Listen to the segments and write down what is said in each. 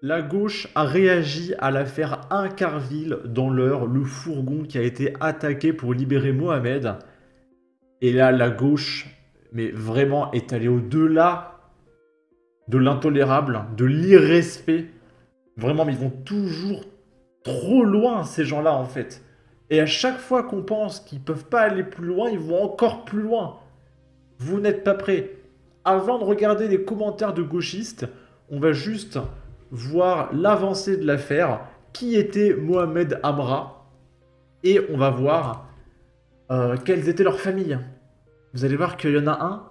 La gauche a réagi à l'affaire Incarville dans l'heure, le fourgon qui a été attaqué pour libérer Mohamed. Et là, la gauche, mais vraiment, est allée au-delà de l'intolérable, de l'irrespect. Vraiment, mais ils vont toujours trop loin, ces gens-là, en fait. Et à chaque fois qu'on pense qu'ils peuvent pas aller plus loin, ils vont encore plus loin. Vous n'êtes pas prêts. Avant de regarder les commentaires de gauchistes, on va juste voir l'avancée de l'affaire, qui était Mohamed Amra, et on va voir quelles étaient leurs familles. Vous allez voir qu'il y en a un,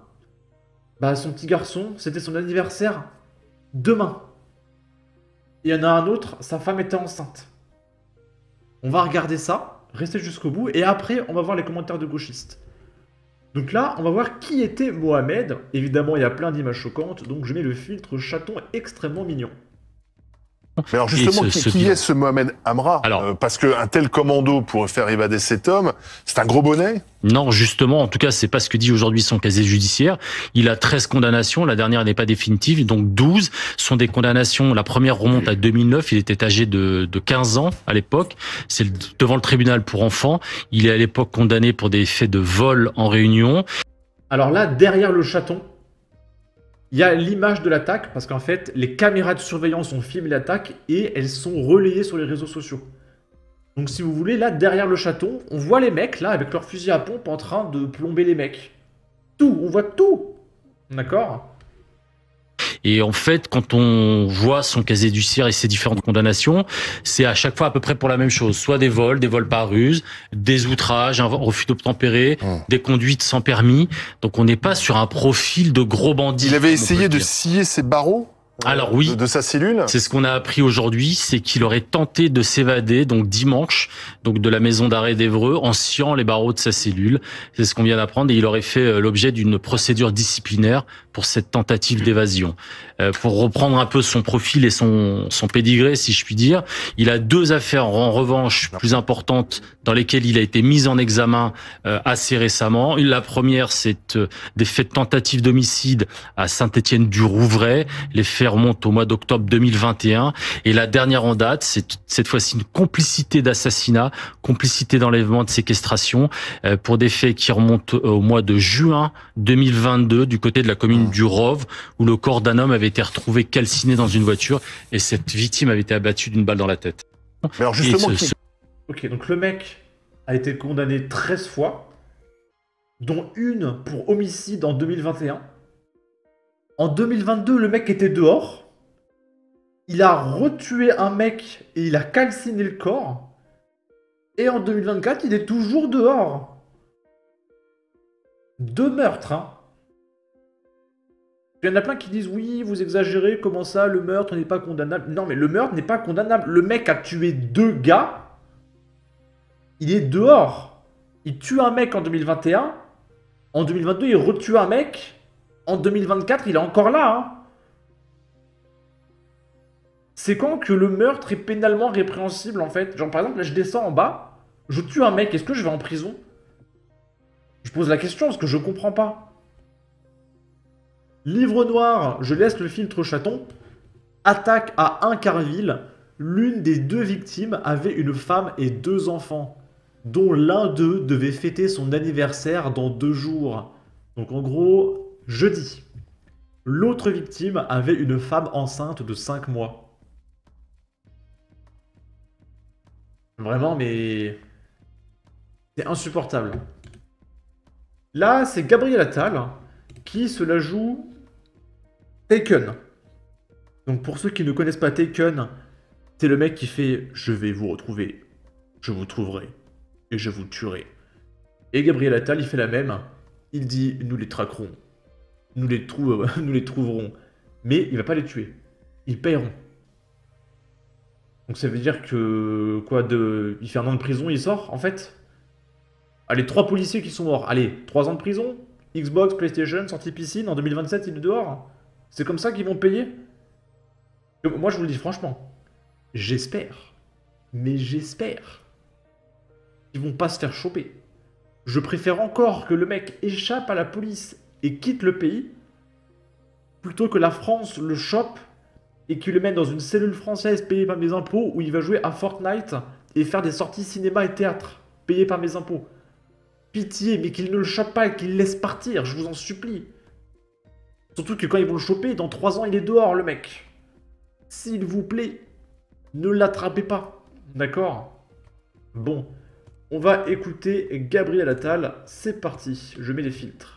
bah son petit garçon, c'était son anniversaire demain. Il y en a un autre, sa femme était enceinte. On va regarder ça, restez jusqu'au bout, et après on va voir les commentaires de gauchistes. Donc là, on va voir qui était Mohamed. Évidemment, il y a plein d'images choquantes, donc je mets le filtre chaton extrêmement mignon. Mais alors Et justement, ce qui est ce Mohamed Amra? Alors- Parce qu'un tel commando pour faire évader cet homme, c'est un gros bonnet? Non, justement, en tout cas, c'est pas ce que dit aujourd'hui son casier judiciaire. Il a 13 condamnations, la dernière n'est pas définitive, donc 12 sont des condamnations. La première remonte à 2009, il était âgé de 15 ans à l'époque. C'est devant le tribunal pour enfants. Il est à l'époque condamné pour des faits de vol en réunion. Alors là, derrière le chaton, il y a l'image de l'attaque, parce qu'en fait, les caméras de surveillance ont filmé l'attaque et elles sont relayées sur les réseaux sociaux. Donc si vous voulez, là, derrière le chaton, on voit les mecs, là, avec leur fusil à pompe, en train de plomber les mecs. Tout, on voit tout. D'accord? Et en fait, quand on voit son casier judiciaire et ses différentes condamnations, c'est à chaque fois à peu près pour la même chose. Soit des vols par ruse, des outrages, un refus d'obtempérer, des conduites sans permis. Donc on n'est pas sur un profil de gros bandit. Il avait comme on essayé peut de dire. scier ses barreaux Alors oui, de sa cellule? c'est ce qu'on a appris aujourd'hui, c'est qu'il aurait tenté de s'évader, donc dimanche, donc de la maison d'arrêt d'Évreux, en sciant les barreaux de sa cellule. C'est ce qu'on vient d'apprendre, et il aurait fait l'objet d'une procédure disciplinaire pour cette tentative d'évasion. Pour reprendre un peu son profil et son pédigré, si je puis dire, il a deux affaires en revanche plus importantes dans lesquelles il a été mis en examen assez récemment. La première, c'est des faits de tentative d'homicide à Saint-Étienne-du-Rouvray. Les faits remontent au mois d'octobre 2021. Et la dernière en date, c'est cette fois-ci une complicité d'assassinat, complicité d'enlèvement, de séquestration, pour des faits qui remontent au mois de juin 2022 du côté de la commune du Rove, où le corps d'un homme avait été retrouvé calciné dans une voiture et cette victime avait été abattue d'une balle dans la tête. Mais alors justement, Et ce- Ok, donc le mec a été condamné 13 fois, dont une pour homicide en 2021. En 2022, le mec était dehors. Il a retué un mec et il a calciné le corps. Et en 2024, il est toujours dehors. Deux meurtres, hein. Il y en a plein qui disent oui, vous exagérez, comment ça, le meurtre n'est pas condamnable. Non, mais le meurtre n'est pas condamnable. Le mec a tué deux gars. Il est dehors. Il tue un mec en 2021. En 2022, il retue un mec. En 2024, il est encore là, hein. C'est quand que le meurtre est pénalement répréhensible, en fait? Genre, par exemple, là, je descends en bas, je tue un mec, est-ce que je vais en prison? Je pose la question, parce que je comprends pas. Livre noir, je laisse le filtre chaton. Attaque à Incarville. L'une des deux victimes avait une femme et deux enfants, dont l'un d'eux devait fêter son anniversaire dans 2 jours. Donc en gros, jeudi. L'autre victime avait une femme enceinte de 5 mois. Vraiment, mais... c'est insupportable. Là, c'est Gabriel Attal qui se la joue Taken. Donc pour ceux qui ne connaissent pas Taken, c'est le mec qui fait « Je vais vous retrouver, je vous trouverai, et je vous tuerai ». Et Gabriel Attal, il fait la même. Il dit « Nous les traquerons, nous les trouverons ». Mais il va pas les tuer. Ils paieront. Donc ça veut dire que... quoi, il fait 1 an de prison, il sort, en fait? Allez, 3 policiers qui sont morts. Allez, 3 ans de prison? Xbox, PlayStation, sortie piscine, en 2027, il est dehors. C'est comme ça qu'ils vont payer? Moi, je vous le dis franchement. J'espère. Mais j'espère qu'ils vont pas se faire choper. Je préfère encore que le mec échappe à la police et quitte le pays plutôt que la France le chope et qui le mène dans une cellule française payée par mes impôts où il va jouer à Fortnite et faire des sorties cinéma et théâtre payées par mes impôts. Pitié, mais qu'il ne le chope pas et qu'il le laisse partir, je vous en supplie. Surtout que quand ils vont le choper, dans 3 ans, il est dehors, le mec. S'il vous plaît, ne l'attrapez pas. D'accord? Bon, on va écouter Gabriel Attal. C'est parti, je mets les filtres.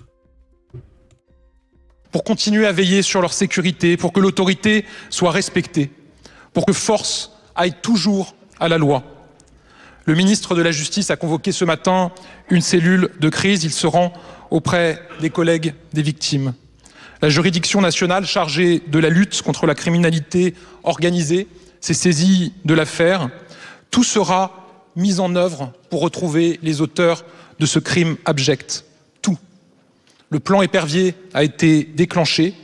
Pour continuer à veiller sur leur sécurité, pour que l'autorité soit respectée, pour que force aille toujours à la loi. Le ministre de la Justice a convoqué ce matin une cellule de crise. Il se rend auprès des collègues des victimes. La juridiction nationale chargée de la lutte contre la criminalité organisée s'est saisie de l'affaire. Tout sera mis en œuvre pour retrouver les auteurs de ce crime abject. Tout. Le plan épervier a été déclenché.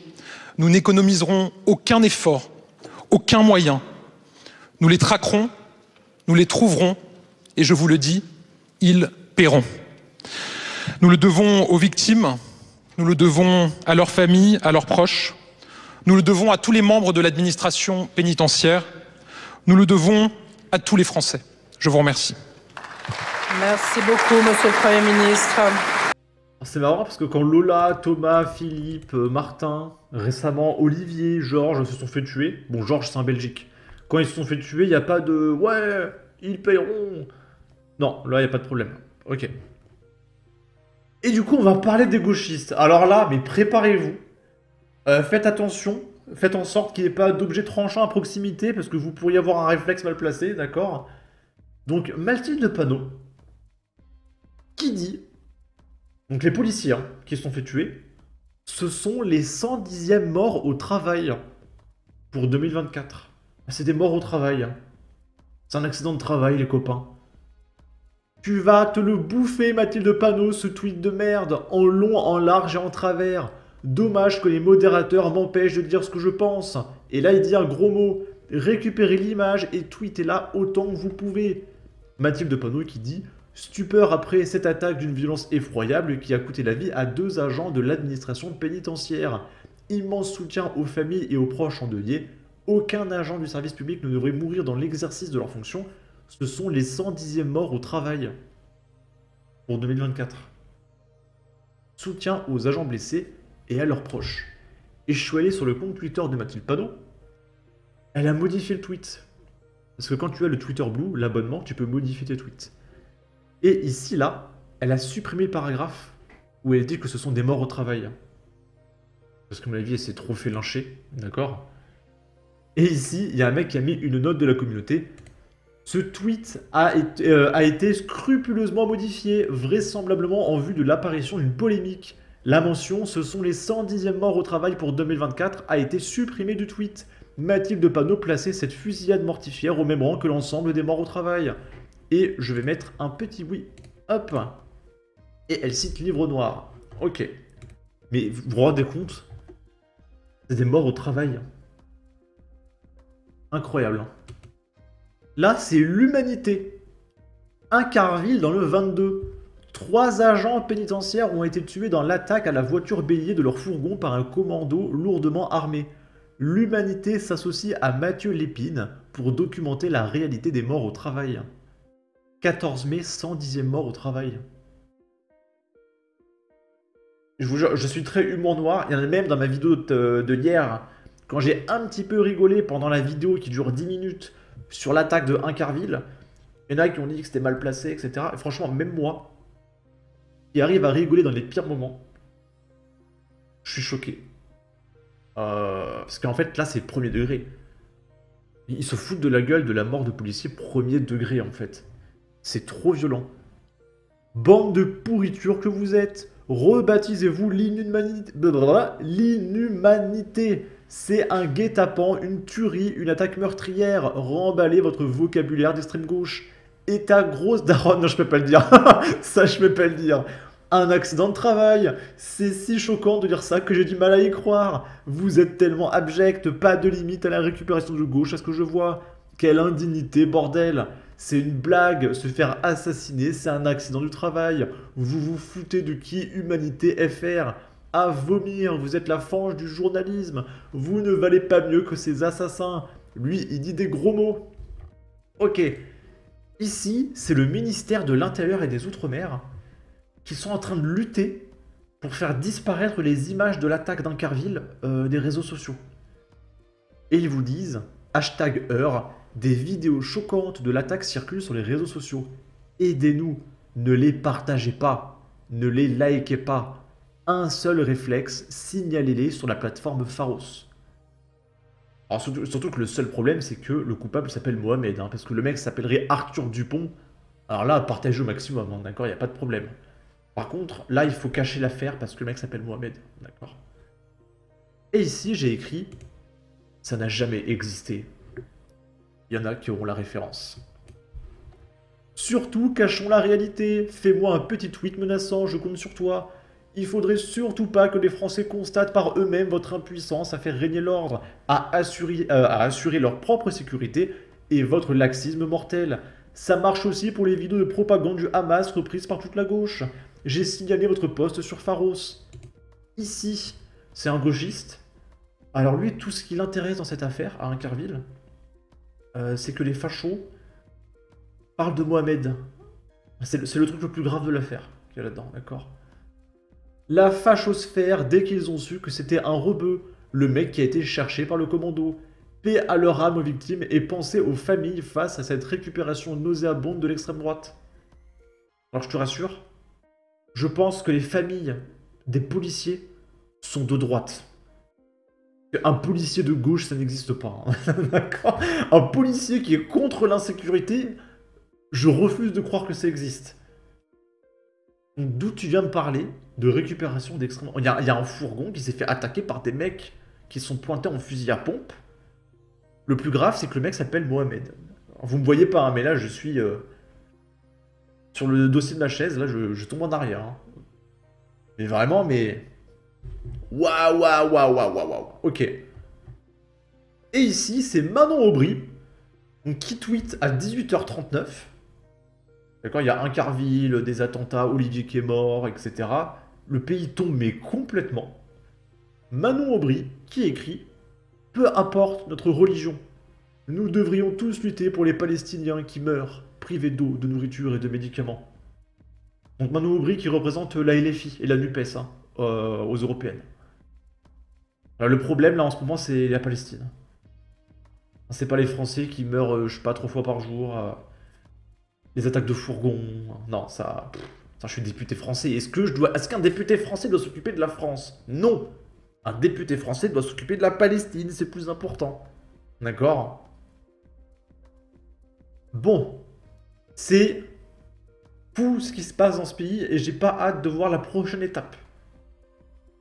Nous n'économiserons aucun effort, aucun moyen. Nous les traquerons, nous les trouverons, et je vous le dis, ils paieront. Nous le devons aux victimes, nous le devons à leurs familles, à leurs proches, nous le devons à tous les membres de l'administration pénitentiaire, nous le devons à tous les Français. Je vous remercie. Merci beaucoup, Monsieur le Premier ministre. C'est marrant parce que quand Lola, Thomas, Philippe, Martin, récemment Olivier, Georges se sont fait tuer, bon Georges c'est en Belgique, quand ils se sont fait tuer, il n'y a pas de « ouais, ils paieront ». Non, là il n'y a pas de problème. Ok. Et du coup on va parler des gauchistes. Alors là, mais préparez-vous. Faites attention, faites en sorte qu'il n'y ait pas d'objet tranchant à proximité parce que vous pourriez avoir un réflexe mal placé, d'accord? Donc Mathilde Panot, qui dit... Donc les policiers qui se sont fait tuer, ce sont les 110e morts au travail pour 2024. C'est des morts au travail. C'est un accident de travail, les copains. Tu vas te le bouffer, Mathilde Panot, ce tweet de merde, en long, en large et en travers. Dommage que les modérateurs m'empêchent de dire ce que je pense. Et là, il dit un gros mot. Récupérez l'image et tweetez-la autant que vous pouvez. Mathilde Panot qui dit... Stupeur après cette attaque d'une violence effroyable qui a coûté la vie à 2 agents de l'administration pénitentiaire. Immense soutien aux familles et aux proches endeuillés. Aucun agent du service public ne devrait mourir dans l'exercice de leur fonction. Ce sont les 110e morts au travail pour 2024. Soutien aux agents blessés et à leurs proches. Et je suis allé sur le compte Twitter de Mathilde Panot. Elle a modifié le tweet. Parce que quand tu as le Twitter Blue, l'abonnement, tu peux modifier tes tweets. Et ici, là, elle a supprimé le paragraphe où elle dit que ce sont des morts au travail. Parce que, à mon avis, elle s'est trop fait lyncher, d'accord? Et ici, il y a un mec qui a mis une note de la communauté. Ce tweet a été scrupuleusement modifié, vraisemblablement en vue de l'apparition d'une polémique. La mention « Ce sont les 110e morts au travail pour 2024 » a été supprimée du tweet. Mathilde Panot plaçait cette fusillade mortifère au même rang que l'ensemble des morts au travail. Et je vais mettre un petit oui. Hop. Et elle cite Livre Noir. Ok. Mais vous vous rendez compte? C'est des morts au travail. Incroyable. Là, c'est l'humanité. Un Carville dans le 22. 3 agents pénitentiaires ont été tués dans l'attaque à la voiture bélier de leur fourgon par un commando lourdement armé. L'humanité s'associe à Mathieu Lépine pour documenter la réalité des morts au travail. 14 mai, 110e mort au travail. Je vous jure, je suis très humour noir. Il y en a même dans ma vidéo de hier, quand j'ai un petit peu rigolé pendant la vidéo qui dure 10 minutes sur l'attaque de Incarville. Il y en a qui ont dit que c'était mal placé, etc. Et franchement, même moi, qui arrive à rigoler dans les pires moments, je suis choqué. Parce qu'en fait, là, c'est premier degré. Ils se foutent de la gueule de la mort de policiers premier degré, en fait. C'est trop violent. Bande de pourriture que vous êtes. Rebaptisez-vous l'inhumanité. L'inhumanité. C'est un guet-apens, une tuerie, une attaque meurtrière. Remballez votre vocabulaire d'extrême gauche. Et ta grosse daronne. Non, je peux pas le dire. Ça, je peux pas le dire. Un accident de travail. C'est si choquant de dire ça que j'ai du mal à y croire. Vous êtes tellement abject. Pas de limite à la récupération de gauche à ce que je vois. Quelle indignité, bordel. C'est une blague, se faire assassiner, c'est un accident du travail. Vous vous foutez de qui? Humanité FR. À vomir, vous êtes la fange du journalisme. Vous ne valez pas mieux que ces assassins. Lui, il dit des gros mots. Ok. Ici, c'est le ministère de l'Intérieur et des Outre-mer qui sont en train de lutter pour faire disparaître les images de l'attaque d'Incarville des réseaux sociaux. Et ils vous disent, #heure, des vidéos choquantes de l'attaque circulent sur les réseaux sociaux. Aidez-nous, ne les partagez pas, ne les likez pas. Un seul réflexe, signalez-les sur la plateforme Pharos. Alors surtout que le seul problème, c'est que le coupable s'appelle Mohamed, hein, parce que le mec s'appellerait Arthur Dupont. Alors là, partagez au maximum, hein, d'accord, il n'y a pas de problème. Par contre, là, il faut cacher l'affaire parce que le mec s'appelle Mohamed, d'accord. Et ici, j'ai écrit, ça n'a jamais existé. Il y en a qui auront la référence. Surtout, cachons la réalité. Fais-moi un petit tweet menaçant, je compte sur toi. Il faudrait surtout pas que les Français constatent par eux-mêmes votre impuissance à faire régner l'ordre, à assurer leur propre sécurité et votre laxisme mortel. Ça marche aussi pour les vidéos de propagande du Hamas reprises par toute la gauche. J'ai signalé votre post sur Pharos. Ici, c'est un gauchiste. Alors lui, tout ce qui l'intéresse dans cette affaire, à Incarville, c'est que les fachos parlent de Mohamed. C'est le truc le plus grave de l'affaire qu'il y a là-dedans, d'accord? La fachosphère, dès qu'ils ont su que c'était un rebeu, le mec qui a été cherché par le commando. Paix à leur âme aux victimes et pensez aux familles face à cette récupération nauséabonde de l'extrême droite. Alors je te rassure, je pense que les familles des policiers sont de droite. Un policier de gauche, ça n'existe pas. Hein. D'accord? Un policier qui est contre l'insécurité, je refuse de croire que ça existe. D'où tu viens me parler de récupération d'extrême... Il y a un fourgon qui s'est fait attaquer par des mecs qui sont pointés en fusil à pompe. Le plus grave, c'est que le mec s'appelle Mohamed. Vous me voyez pas, hein, mais là, je suis sur le dossier de la chaise. Là, je tombe en arrière. Hein. Mais vraiment, mais... Waouh. Ok. Et ici, c'est Manon Aubry qui tweet à 18h39. D'accord, il y a Incarville, des attentats, Olivier qui est mort, etc. Le pays tombe mais complètement. Manon Aubry qui écrit « Peu importe notre religion, nous devrions tous lutter pour les Palestiniens qui meurent, privés d'eau, de nourriture et de médicaments. » Donc Manon Aubry qui représente la LFI et la NUPES hein, aux européennes. Alors, le problème là en ce moment c'est la Palestine. C'est pas les Français qui meurent, je sais pas, 3 fois par jour. Les attaques de fourgons. Non, ça, je suis député français. Est-ce qu'un député français doit s'occuper de la France? Non. Un député français doit s'occuper de la Palestine, c'est plus important. D'accord? Bon. C'est tout ce qui se passe dans ce pays et j'ai pas hâte de voir la prochaine étape.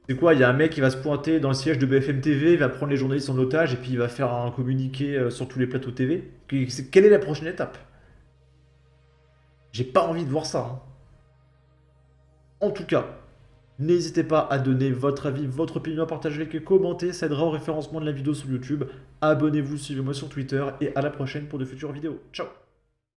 C'est quoi? Il y a un mec qui va se pointer dans le siège de BFM TV, il va prendre les journalistes en otage et puis il va faire un communiqué sur tous les plateaux TV. Quelle est la prochaine étape? J'ai pas envie de voir ça. Hein. En tout cas, n'hésitez pas à donner votre avis, votre opinion, à partager, à commenter, ça aidera au référencement de la vidéo sur YouTube. Abonnez-vous, suivez-moi sur Twitter et à la prochaine pour de futures vidéos. Ciao!